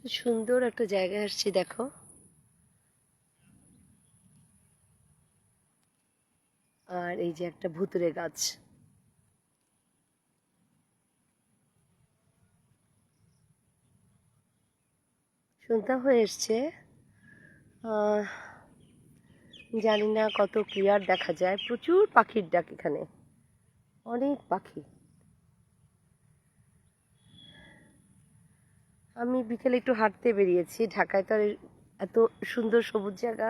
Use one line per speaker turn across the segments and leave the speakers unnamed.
সুন্দর একটা জায়গায় আসছি দেখো। আর এই যে একটা ভুতুড়ে গাছ। সন্ধ্যা হয়ে এসছে। আহ, জানি না কত ক্লিয়ার দেখা যায়, প্রচুর পাখির ডাক এখানে, অনেক পাখি। আমি বিকেলে একটু হাঁটতে বেরিয়েছি, ঢাকায় তো আর এত সুন্দর সবুজ জায়গা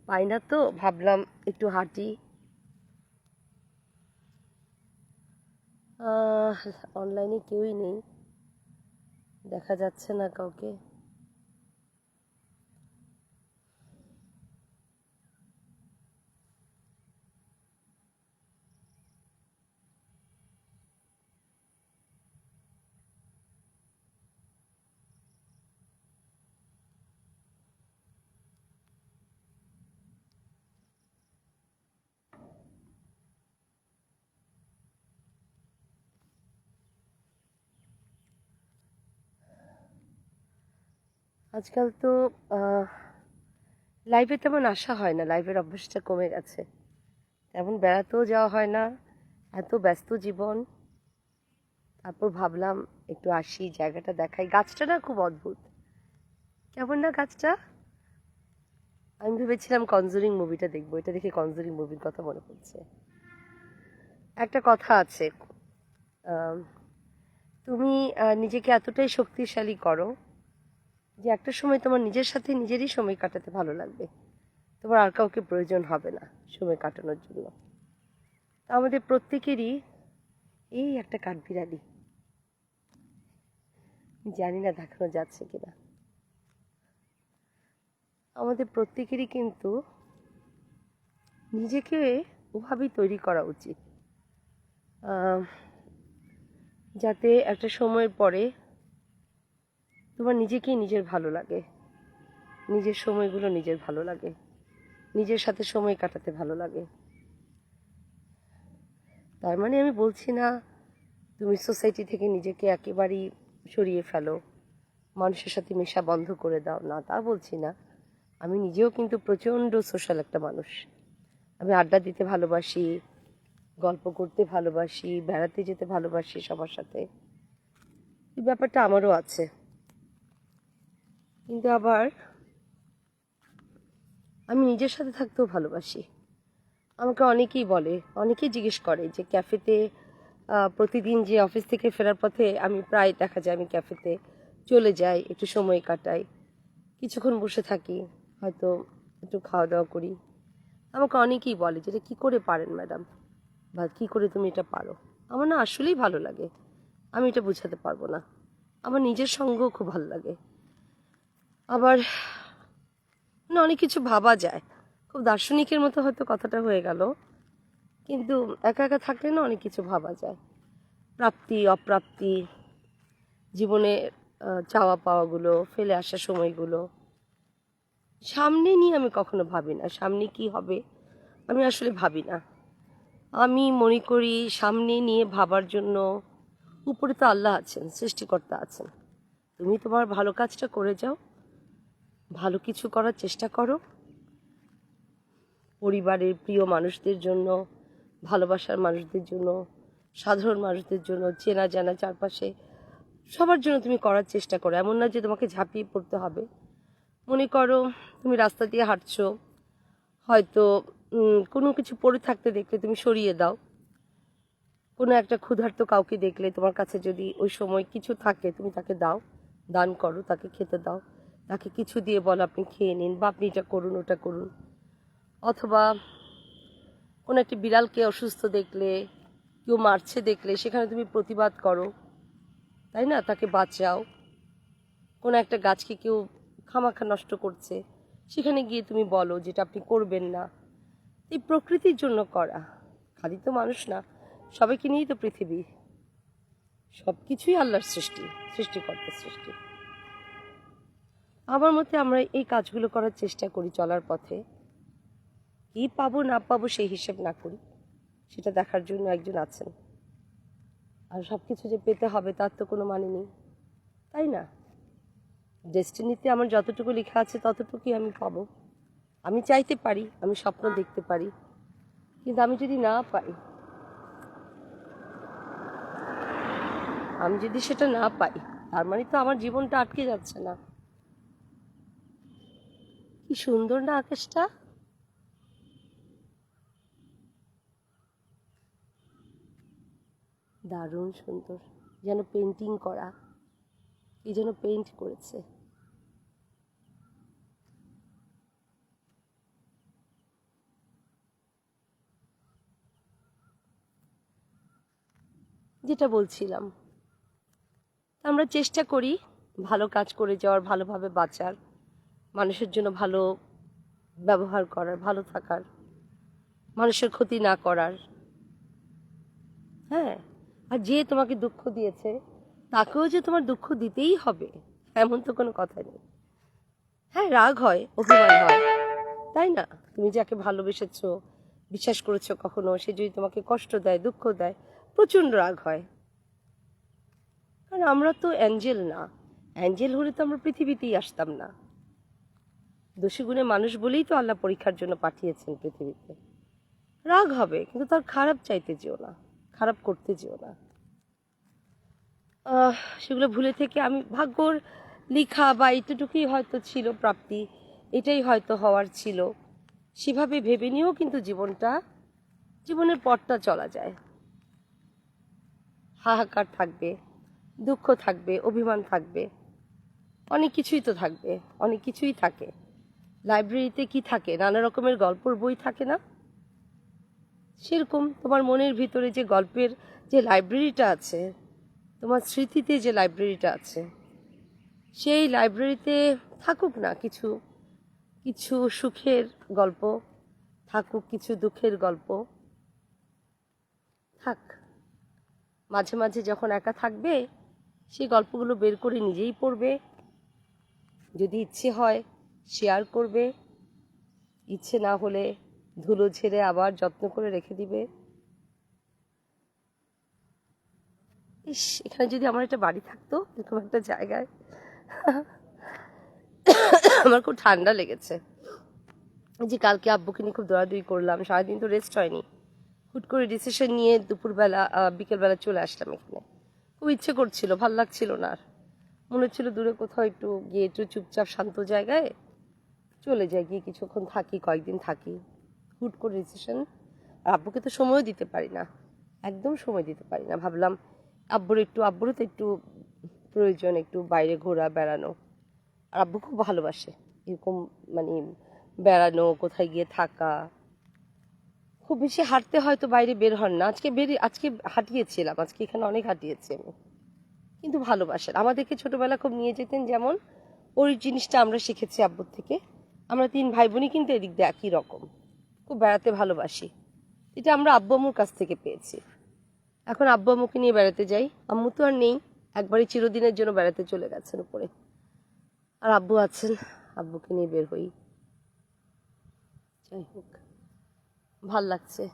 পাই না, তো ভাবলাম একটু হাঁটি। অনলাইনে কেউই নেই, দেখা যাচ্ছে না কাউকে। আজকাল তো লাইভে তেমন আসা হয় না, লাইভের অভ্যাসটা কমে গেছে, তেমন বেড়াতেও যাওয়া হয় না, এত ব্যস্ত জীবন। তারপর ভাবলাম একটু আসি, জায়গাটা দেখাই। গাছটা না খুব অদ্ভুত, কেমন না গাছটা। আমি ভেবেছিলাম কনজুরিং মুভিটা দেখবো, এটা দেখে কনজুরিং মুভির কথা মনে পড়ছে। একটা কথা আছে, আম, তুমি নিজেকে এতটাই শক্তিশালী করো যে একটা সময় তোমার নিজের সাথে নিজেরই সময় কাটাতে ভালো লাগবে, তোমার আর কাউকে প্রয়োজন হবে না সময় কাটানোর জন্য। আমাদের প্রত্যেকেরই এই একটা কাঠবিড়ালি, জানি না দেখানো যাচ্ছে কিনা, আমাদের প্রত্যেকেরই কিন্তু নিজেকে ওভাবেই তৈরি করা উচিত, যাতে একটা সময়ের পরে তোমার নিজেকেই নিজের ভালো লাগে, নিজের সময়গুলো নিজের ভালো লাগে, নিজের সাথে সময় কাটাতে ভালো লাগে। তার মানে আমি বলছি না তুমি সোসাইটি থেকে নিজেকে একেবারেই সরিয়ে ফেলো, মানুষের সাথে মেশা বন্ধ করে দাও, না তা বলছি না। আমি নিজেও কিন্তু প্রচণ্ড সোশ্যাল একটা মানুষ, আমি আড্ডা দিতে ভালোবাসি, গল্প করতে ভালোবাসি, বেড়াতে যেতে ভালোবাসি সবার সাথে, এই ব্যাপারটা আমারও আছে। কিন্তু আবার আমি নিজের সাথে থাকতেও ভালোবাসি। আমাকে অনেকেই বলে, অনেকেই জিজ্ঞেস করে যে ক্যাফেতে প্রতিদিন যে অফিস থেকে ফেরার পথে আমি প্রায় দেখা যায় আমি ক্যাফেতে চলে যাই, একটু সময় কাটাই, কিছুক্ষণ বসে থাকি, হয়তো একটু খাওয়া দাওয়া করি। আমাকে অনেকেই বলে যে এটা কী করে পারেন ম্যাডাম, বা কী করে তুমি এটা পারো। আমার না আসলেই ভালো লাগে, আমি এটা বোঝাতে পারবো না। আমার নিজের সঙ্গও খুব ভালো লাগে। আবার মানে অনেক কিছু ভাবা যায়, খুব দার্শনিকের মতো হয়তো কথাটা হয়ে গেল, কিন্তু একা একা থাকলে না অনেক কিছু ভাবা যায়, প্রাপ্তি অপ্রাপ্তি, জীবনে চাওয়া পাওয়াগুলো, ফেলে আসা সময়গুলো, সামনে নিয়ে আমি কখনো ভাবি না সামনে কি হবে, আমি আসলে ভাবি না। আমি মনে করি সামনে নিয়ে ভাবার জন্য উপরে তো আল্লাহ আছেন, সৃষ্টিকর্তা আছেন। তুমি তোমার ভালো কাজটা করে যাও, ভালো কিছু করার চেষ্টা করো, পরিবারের প্রিয় মানুষদের জন্য, ভালোবাসার মানুষদের জন্য, সাধারণ মানুষদের জন্য, চেনা জানা চারপাশে সবার জন্য তুমি করার চেষ্টা করো। এমন না যে তোমাকে ঝাঁপিয়ে পড়তে হবে। মনে করো তুমি রাস্তা দিয়ে হাঁটছো, হয়তো কোনো কিছু পড়ে থাকতে দেখলে তুমি সরিয়ে দাও। কোনো একটা ক্ষুধার্ত কাউকে দেখলে তোমার কাছে যদি ওই সময় কিছু থাকে তুমি তাকে দাও, দান করো, তাকে খেতে দাও, তাকে কিছু দিয়ে বলো আপনি খেয়ে নিন, বা আপনি এটা করুন ওটা করুন। অথবা কোনো একটি বিড়ালকে অসুস্থ দেখলে, কেউ মারছে দেখলে সেখানে তুমি প্রতিবাদ করো, তাই না, তাকে বাঁচাও। কোনো একটা গাছকে কেউ খামাখা নষ্ট করছে, সেখানে গিয়ে তুমি বলো যেটা আপনি করবেন না। এই প্রকৃতির জন্য করা, খালি তো মানুষ না, সবাইকে নিয়েই তো পৃথিবী, সব কিছুই আল্লাহর সৃষ্টি, সৃষ্টিকর্তার সৃষ্টি। আমার মতে আমরা এই কাজগুলো করার চেষ্টা করি চলার পথে, কি পাবো না পাবো সেই হিসেব না করি, সেটা দেখার জন্য একজন আছেন। আর সব কিছু যে পেতে হবে তার তো কোনো মানে নেই, তাই না? ডেস্টিনিতে আমার যতটুকু লেখা আছে ততটুকুই আমি পাবো। আমি চাইতে পারি, আমি স্বপ্ন দেখতে পারি, কিন্তু আমি যদি না পাই, আমি যদি সেটা না পাই, তার মানে তো আমার জীবনটা আটকে যাচ্ছে না। কি সুন্দর না আকাশটা! দারুণ সুন্দর, যেন পেন্টিং করা, কি যেন পেইন্ট করেছে। যেটা বলছিলাম, আমরা চেষ্টা করি ভালো কাজ করে যাওয়ার, ভালোভাবে বাঁচার, মানুষের জন্য ভালো ব্যবহার করার, ভালো থাকার, মানুষের ক্ষতি না করার। হ্যাঁ, আর যে তোমাকে দুঃখ দিয়েছে তাকেও যে তোমার দুঃখ দিতেই হবে এমন তো কোনো কথা নেই। হ্যাঁ, রাগ হয়, অভিমান হয়, তাই না? তুমি যাকে ভালোবেসেছো, বিশ্বাস করেছো, কখনো সে যদি তোমাকে কষ্ট দেয়, দুঃখ দেয়, প্রচণ্ড রাগ হয়। কারণ আমরা তো অ্যাঞ্জেল না। অ্যাঞ্জেল হলে তো আমরা পৃথিবীতেই আসতাম না। দোষী গুণে মানুষ বলেই তো আল্লাহ পরীক্ষার জন্য পাঠিয়েছেন পৃথিবীতে। রাগ হবে, কিন্তু তার খারাপ চাইতে যেও না, খারাপ করতে যেও না। সেগুলো ভুলে থেকে আমি ভাগ্যর লিখা বা এতটুকুই হয়তো ছিল প্রাপ্তি, এটাই হয়তো হওয়ার ছিল, সেভাবে ভেবে নিয়েও কিন্তু জীবনের পথটা চলা যায়। হাহাকার থাকবে, দুঃখ থাকবে, অভিমান থাকবে, অনেক কিছুই তো থাকবে, অনেক কিছুই থাকে। লাইব্রেরিতে কি থাকে? নানা রকমের গল্পের বই থাকে না? সেরকম তোমার মনের ভিতরে যে গল্পের যে লাইব্রেরিটা আছে, তোমার স্মৃতিতে যে লাইব্রেরিটা আছে, সেই লাইব্রেরিতে থাকুক না কিছু কিছু সুখের গল্প, থাকুক কিছু দুঃখের গল্প, থাক। মাঝে মাঝে যখন একা থাকবে, সেই গল্পগুলো বের করে নিজেই পড়বে, যদি ইচ্ছে হয় শেয়ার করবে, ইচ্ছে না হলে ধুলো ঝেড়ে আবার যত্ন করে রেখে দিবে। ইস, এখানে যদি আমার একটা বাড়ি থাকতো, এরকম একটা জায়গায়। আমার খুব ঠান্ডা লেগেছে। যে কালকে আব্বুকে নিয়ে খুব দৌড়াদৌড়ি করলাম, সারাদিন তো রেস্ট হয়নি। হুট করে ডিসিশন নিয়ে দুপুরবেলা বিকেলবেলা চলে আসলাম এখানে। খুব ইচ্ছে করছিল, ভাল লাগছিল না আর। মনে হচ্ছিল দূরে কোথাও একটু গিয়ে একটু চুপচাপ শান্ত জায়গায় চলে যাই, গিয়ে কিছুক্ষণ থাকি, কয়েকদিন থাকি। হুট করে ডিসিশন। আর আব্বুকে তো সময়ও দিতে পারি না, একদম সময় দিতে পারি না। ভাবলাম আব্বুরও তো একটু প্রয়োজন, একটু বাইরে ঘোরা বেড়ানো। আর আব্বু খুব ভালোবাসে এরকম, মানে বেড়ানো, কোথায় গিয়ে থাকা। খুব বেশি হাঁটতে হয়তো বাইরে বের হন না, আজকে হাঁটিয়েছিলাম, আজকে এখানে অনেক হাঁটিয়েছি আমি। কিন্তু ভালোবাসেন, আমাদেরকে ছোটবেলা খুব নিয়ে যেতেন যেমন, ওই জিনিসটা আমরা শিখেছি আব্বুর থেকে। আমরা 3 ভাই বোনই কিন্তু এদিক দিয়ে একই রকম, খুব বেড়াতে ভালোবাসি। এটা আমরা আব্বু আম্মুর কাছ থেকে পেয়েছি। এখন আব্বু আম্মুকে নিয়ে বেড়াতে যাই, আম্মু তো আর নেই, একবারই চিরদিনের জন্য বেড়াতে চলে গেছেন উপরে। আর আব্বু আছেন, আব্বুকে নিয়ে বের হই। যাই হোক, ভাল লাগছে।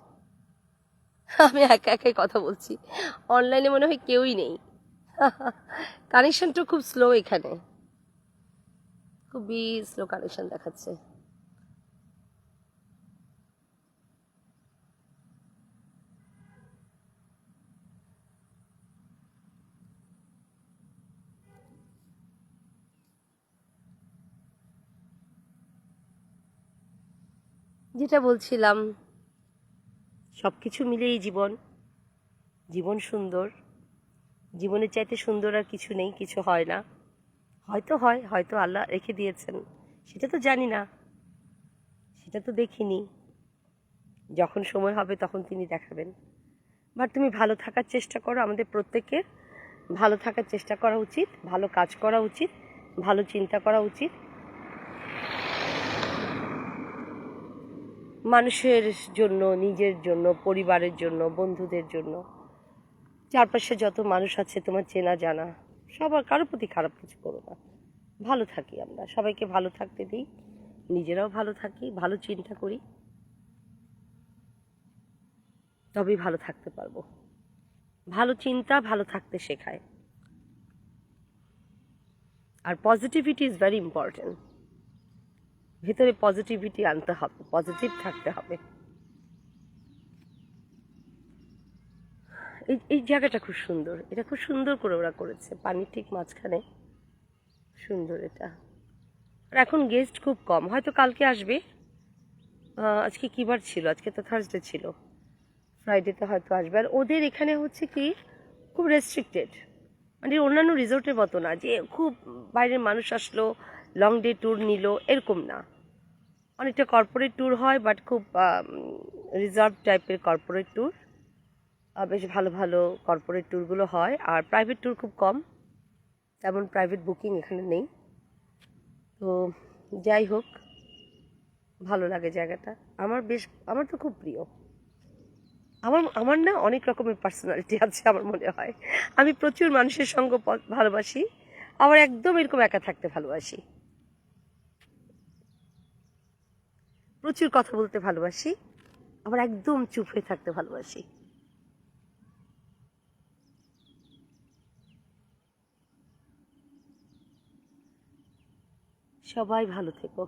আমি একা একাই কথা বলছি, অনলাইনে মনে হয় কেউই নেই। কানেকশনটা খুব স্লো এখানে, খুবই স্লো কানেকশন দেখাচ্ছে। যেটা বলছিলাম, সব কিছু মিলেই জীবন সুন্দর। জীবনের চাইতে সুন্দর আর কিছু নেই, কিছু হয় না। হয়তো হয়, হয়তো আল্লাহ রেখে দিয়েছেন, সেটা তো জানি না, সেটা তো দেখিনি। যখন সময় হবে তখন তিনি দেখাবেন। বাট তুমি ভালো থাকার চেষ্টা করো, আমাদের প্রত্যেকের ভালো থাকার চেষ্টা করা উচিত, ভালো কাজ করা উচিত, ভালো চিন্তা করা উচিত। মানুষের জন্য, নিজের জন্য, পরিবারের জন্য, বন্ধুদের জন্য, চারপাশে যত মানুষ আছে তোমার চেনা জানা, সবার কারোর প্রতি খারাপ কিছু করো না। ভালো থাকি, আমরা সবাইকে ভালো থাকতে দিই, নিজেরাও ভালো থাকি, ভালো চিন্তা করি, তবেই ভালো থাকতে পারবো। ভালো চিন্তা ভালো থাকতে শেখায়। আর পজিটিভিটি ইজ ভেরি ইম্পর্টেন্ট। ভেতরে পজিটিভিটি আনতে হবে, পজিটিভ থাকতে হবে। এই জায়গাটা খুব সুন্দর, এটা খুব সুন্দর করে ওরা করেছে, পানির ঠিক মাঝখানে, সুন্দর এটা। আর এখন গেস্ট খুব কম, হয়তো কালকে আসবে। আজকে কী বার ছিল? আজকে তো থার্সডে ছিল, ফ্রাইডেতে হয়তো আসবে। আর ওদের এখানে হচ্ছে কি খুব রেস্ট্রিক্টেড, মানে অন্যান্য রিসোর্টের মতো না যে খুব বাইরের মানুষ আসলো লং ডে ট্যুর নিল, এরকম না। অনেকটা কর্পোরেট ট্যুর হয়, বাট খুব রিজার্ভ টাইপের কর্পোরেট ট্যুর। বেশ ভালো ভালো কর্পোরেট ট্যুরগুলো হয়, আর প্রাইভেট ট্যুর খুব কম, তেমন প্রাইভেট বুকিং এখানে নেই। তো যাই হোক, ভালো লাগে জায়গাটা, আমার তো খুব প্রিয়। আমার আমার না অনেক রকমের পার্সোনালিটি আছে আমার মনে হয়। আমি প্রচুর মানুষের সঙ্গ ভালোবাসি, আবার একদম এরকম একা থাকতে ভালোবাসি। প্রচুর কথা বলতে ভালোবাসি, আবার একদম চুপ হয়ে থাকতে ভালোবাসি। সবাই ভালো থেকো।